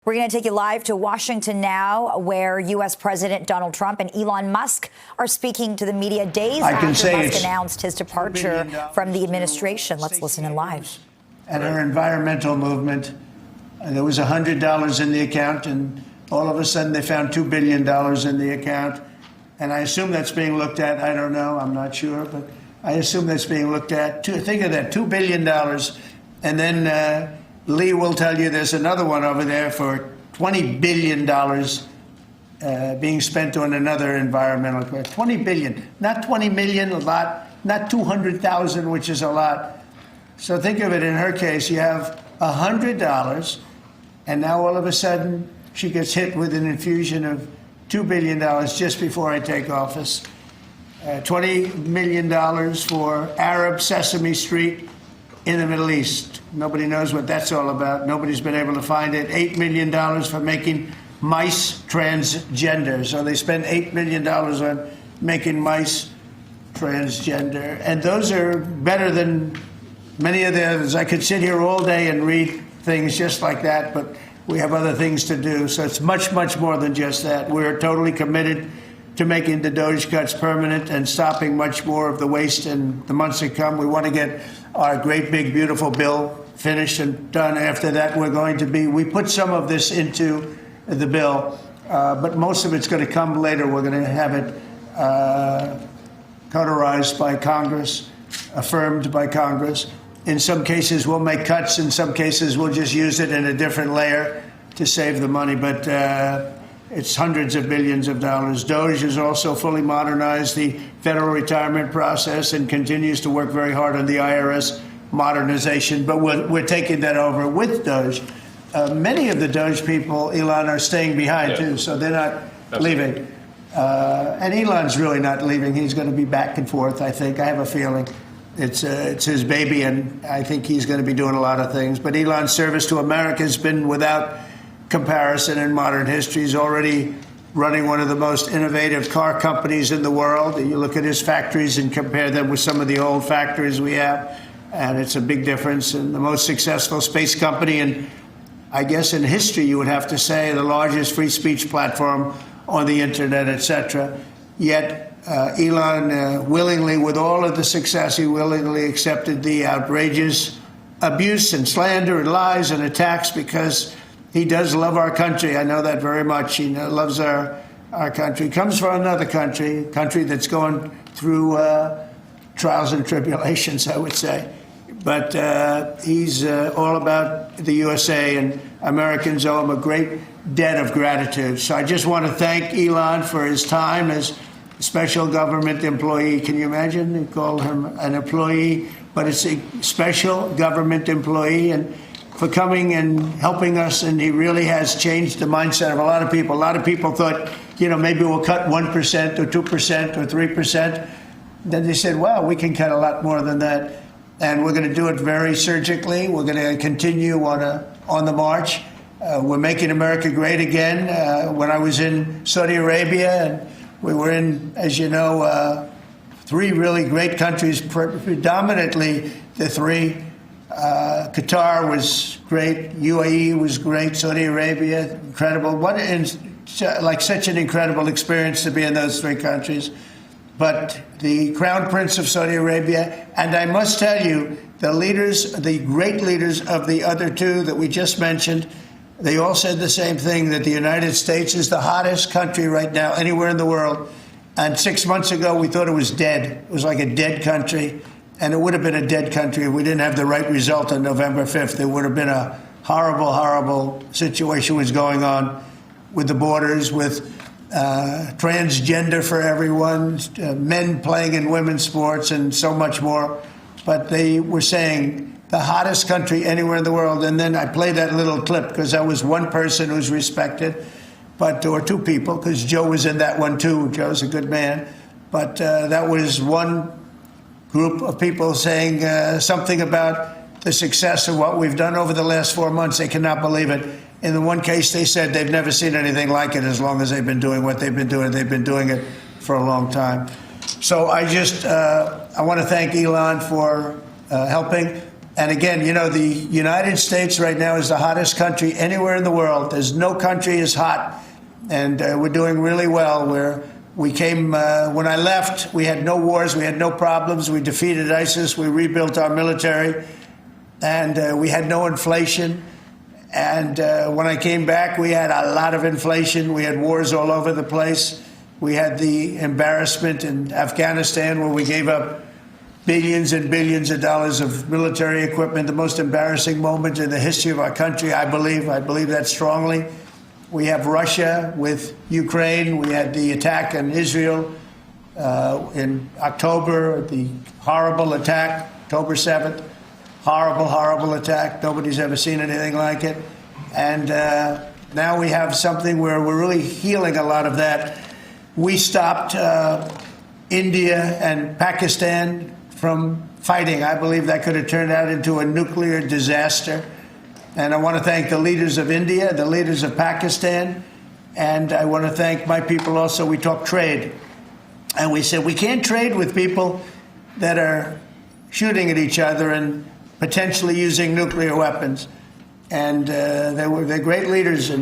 We're going to take you live to Washington now, where U.S. President Donald Trump and Elon Musk are speaking to the media days after Musk announced his departure from the administration. Let's listen in live. At our environmental movement, there was $100 in the account, and all of a sudden they found $2 billion in the account. And I assume that's being looked at. I don't know. I'm not sure. But I assume that's being looked at. Think of that, $2 billion. And then Lee will tell you there's another one over there for $20 billion being spent on another environmental question. $20 billion, not 20 million, a lot, not 200,000, which is a lot. So think of it, in her case, you have $100, and now all of a sudden she gets hit with an infusion of $2 billion just before I take office. $20 million for Arab Sesame Street in the Middle East. Nobody knows what that's all about. Nobody's been able to find it. $8 million for making mice transgender. So they spend $8 million on making mice transgender. And those are better than many of the others. I could sit here all day and read things just like that, but we have other things to do. So it's much, much more than just that. We're totally committed to making the DOGE cuts permanent and stopping much more of the waste in the months to come. We want to get our great, big, beautiful bill finished and done. After that, we put some of this into the bill, but most of it's going to come later. We're going to have it cauterized by Congress, affirmed by Congress. In some cases, we'll make cuts. In some cases, we'll just use it in a different layer to save the money. But it's hundreds of billions of dollars. DOGE has also fully modernized the federal retirement process and continues to work very hard on the IRS modernization. But we're taking that over with DOGE. Many of the DOGE people, Elon, are staying behind, too, so they're not leaving. And Elon's really not leaving. He's going to be back and forth, I think. I have a feeling. It's his baby, and I think he's going to be doing a lot of things. But Elon's service to America has been without comparison in modern history. He's already running one of the most innovative car companies in the world. You look at his factories and compare them with some of the old factories we have, and it's a big difference. And the most successful space company, and I guess in history, you would have to say the largest free speech platform on the internet, etc. Yet Elon willingly, with all of the success, he willingly accepted the outrageous abuse and slander and lies and attacks because he does love our country. I know that very much. He loves our country. He comes from another country, a country that's going through trials and tribulations, I would say. But he's all about the USA, and Americans owe him a great debt of gratitude. So I just want to thank Elon for his time as a special government employee. Can you imagine? They call him an employee, but it's a special government employee, and for coming and helping us. And he really has changed the mindset of a lot of people. A lot of people thought, maybe we'll cut 1% or 2% or 3%. Then they said, well, we can cut a lot more than that. And we're going to do it very surgically. We're going to continue on the march. We're making America great again. When I was in Saudi Arabia, and we were in, as you know, three really great countries, predominantly the three. Qatar was great. UAE was great. Saudi Arabia, incredible. Such an incredible experience to be in those three countries. But the Crown Prince of Saudi Arabia, and I must tell you, the great leaders of the other two that we just mentioned, they all said the same thing, that the United States is the hottest country right now anywhere in the world. And 6 months ago, we thought it was dead. It was like a dead country. And it would have been a dead country if we didn't have the right result on November 5th. There would have been a horrible, horrible situation was going on with the borders, with transgender for everyone, men playing in women's sports, and so much more. But they were saying the hottest country anywhere in the world. And then I played that little clip because that was one person who's respected, or two people, because Joe was in that one too. Joe's a good man. But that was one group of people saying something about the success of what we've done over the last 4 months. They cannot believe it. In the one case, they said they've never seen anything like it as long as they've been doing what they've been doing. They've been doing it for a long time. So I want to thank Elon for helping. And again, you know, the United States right now is the hottest country anywhere in the world. There's no country as hot. And we're doing really well. We came, when I left, we had no wars, we had no problems. We defeated ISIS, we rebuilt our military, and we had no inflation. And when I came back, we had a lot of inflation. We had wars all over the place. We had the embarrassment in Afghanistan where we gave up billions and billions of dollars of military equipment, the most embarrassing moment in the history of our country, I believe. I believe that strongly. We have Russia with Ukraine. We had the attack on Israel in October, the horrible attack, October 7th. Horrible, horrible attack. Nobody's ever seen anything like it. And now we have something where we're really healing a lot of that. We stopped India and Pakistan from fighting. I believe that could have turned out into a nuclear disaster. And I want to thank the leaders of India, the leaders of Pakistan, and I want to thank my people also. We talked trade. And we said we can't trade with people that are shooting at each other and potentially using nuclear weapons. And they're great leaders. And